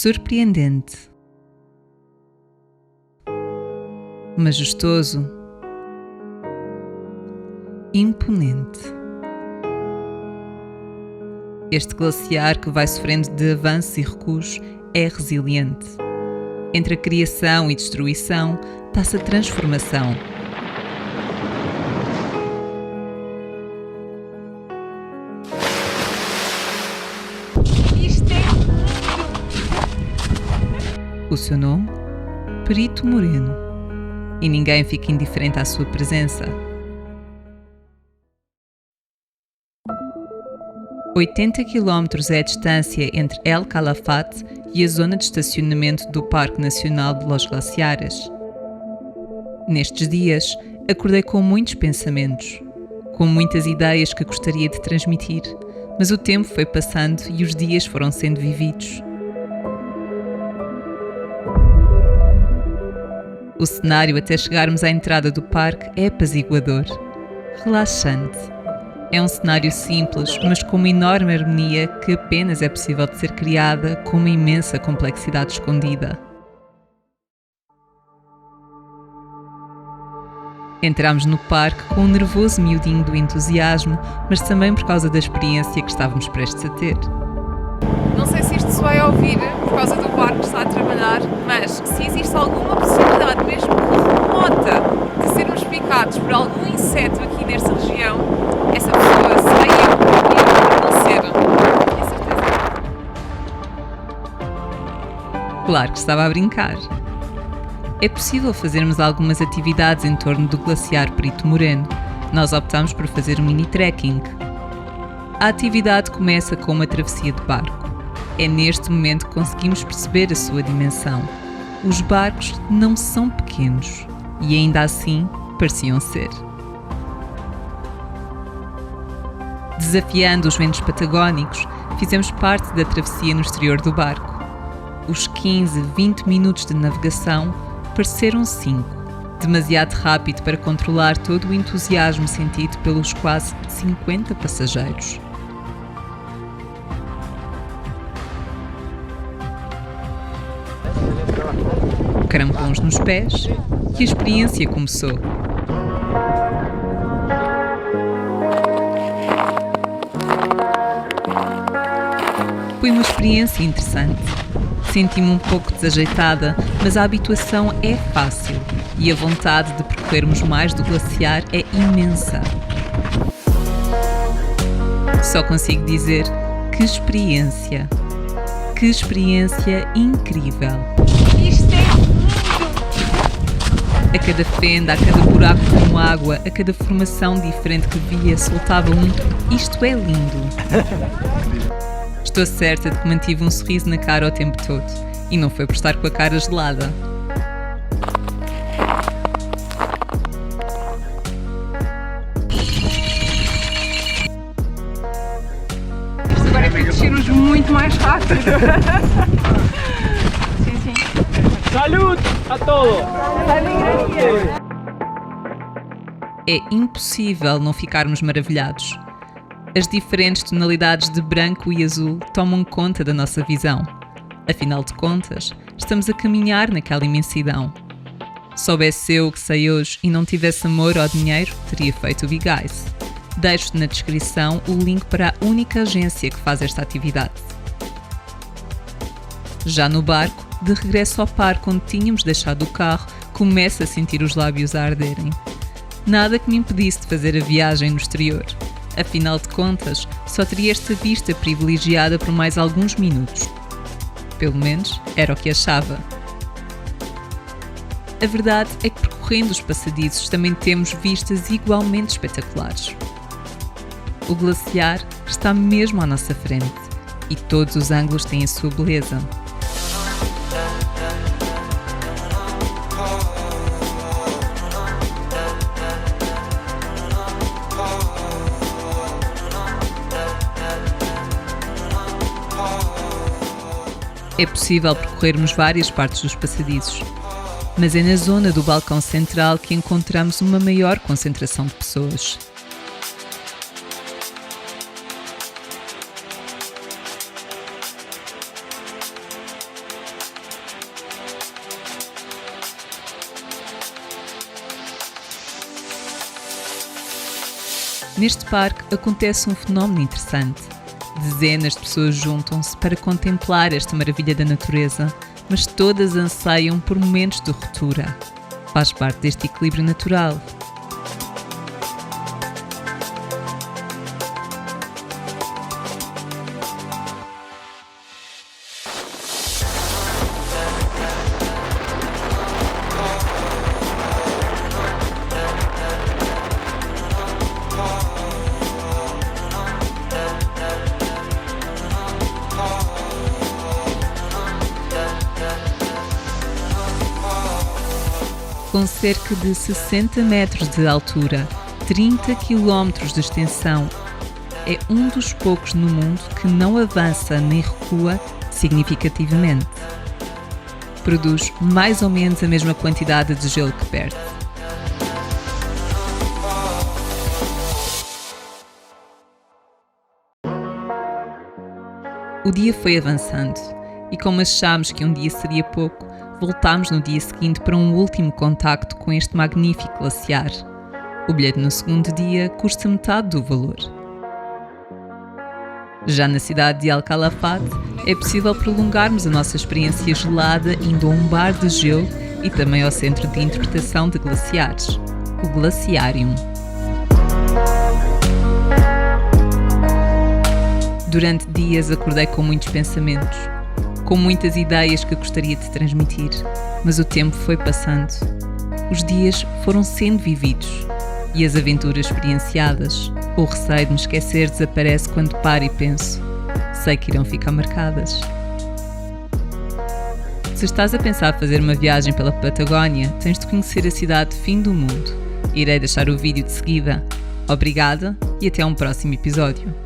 surpreendente, majestoso, imponente. Este glaciar que vai sofrendo de avanços e recuos é resiliente. Entre a criação e destruição está-se a transformação. O seu nome? Perito Moreno. E ninguém fica indiferente à sua presença. 80 km é a distância entre El Calafate e a zona de estacionamento do Parque Nacional de Los Glaciares. Nestes dias, acordei com muitos pensamentos, com muitas ideias que gostaria de transmitir, mas o tempo foi passando e os dias foram sendo vividos. O cenário até chegarmos à entrada do parque é apaziguador, relaxante. É um cenário simples, mas com uma enorme harmonia que apenas é possível de ser criada com uma imensa complexidade escondida. Entramos no parque com um nervoso miudinho do entusiasmo, mas também por causa da experiência que estávamos prestes a ter. Não sei se isto se vai ouvir por causa do barco que está a trabalhar, mas se existe alguma possibilidade, mesmo remota, de sermos picados por algum inseto aqui nesta região, essa pessoa será eu e não ser. Tenho certeza. Claro que estava a brincar. É possível fazermos algumas atividades em torno do glaciar Perito Moreno. Nós optamos por fazer um mini trekking. A atividade começa com uma travessia de barco. É neste momento que conseguimos perceber a sua dimensão. Os barcos não são pequenos e ainda assim pareciam ser. Desafiando os ventos patagónicos, fizemos parte da travessia no exterior do barco. Os 15-20 minutos de navegação pareceram 5, demasiado rápido para controlar todo o entusiasmo sentido pelos quase 50 passageiros. Crampons nos pés e a experiência começou. Foi uma experiência interessante. Senti-me um pouco desajeitada, mas a habituação é fácil e a vontade de percorrermos mais do glaciar é imensa. Só consigo dizer que experiência! Que experiência incrível! A cada fenda, a cada buraco com água, a cada formação diferente que via, soltava isto é lindo. Estou certa de que mantive um sorriso na cara o tempo todo, e não foi por estar com a cara gelada. Isto agora é para descermos muito mais rápido. Sim, sim. ¡Salud a todos! É impossível não ficarmos maravilhados. As diferentes tonalidades de branco e azul tomam conta da nossa visão. Afinal de contas, estamos a caminhar naquela imensidão. Soubesse eu o que sei hoje e não tivesse amor ao dinheiro, teria feito o Big Eyes. Deixo-te na descrição o link para a única agência que faz esta atividade. Já no barco, de regresso ao parque onde tínhamos deixado o carro, começo a sentir os lábios a arderem. Nada que me impedisse de fazer a viagem no exterior. Afinal de contas, só teria esta vista privilegiada por mais alguns minutos. Pelo menos, era o que achava. A verdade é que percorrendo os passadizos também temos vistas igualmente espetaculares. O glaciar está mesmo à nossa frente e todos os ângulos têm a sua beleza. É possível percorrermos várias partes dos passadizos, mas é na zona do balcão central que encontramos uma maior concentração de pessoas. Neste parque acontece um fenómeno interessante. Dezenas de pessoas juntam-se para contemplar esta maravilha da natureza, mas todas anseiam por momentos de ruptura. Faz parte deste equilíbrio natural. Com cerca de 60 metros de altura, 30 km de extensão, é um dos poucos no mundo que não avança nem recua significativamente. Produz mais ou menos a mesma quantidade de gelo que perde. O dia foi avançando e, como achámos que um dia seria pouco, voltámos no dia seguinte para um último contacto com este magnífico glaciar. O bilhete no segundo dia custa metade do valor. Já na cidade de El Calafate, é possível prolongarmos a nossa experiência gelada indo a um bar de gelo e também ao centro de interpretação de glaciares, o Glaciarium. Durante dias acordei com muitos pensamentos, com muitas ideias que gostaria de transmitir, mas o tempo foi passando. Os dias foram sendo vividos e as aventuras experienciadas. O receio de me esquecer desaparece quando paro e penso: sei que irão ficar marcadas. Se estás a pensar fazer uma viagem pela Patagónia, tens de conhecer a cidade fim do mundo. Irei deixar o vídeo de seguida. Obrigada e até um próximo episódio.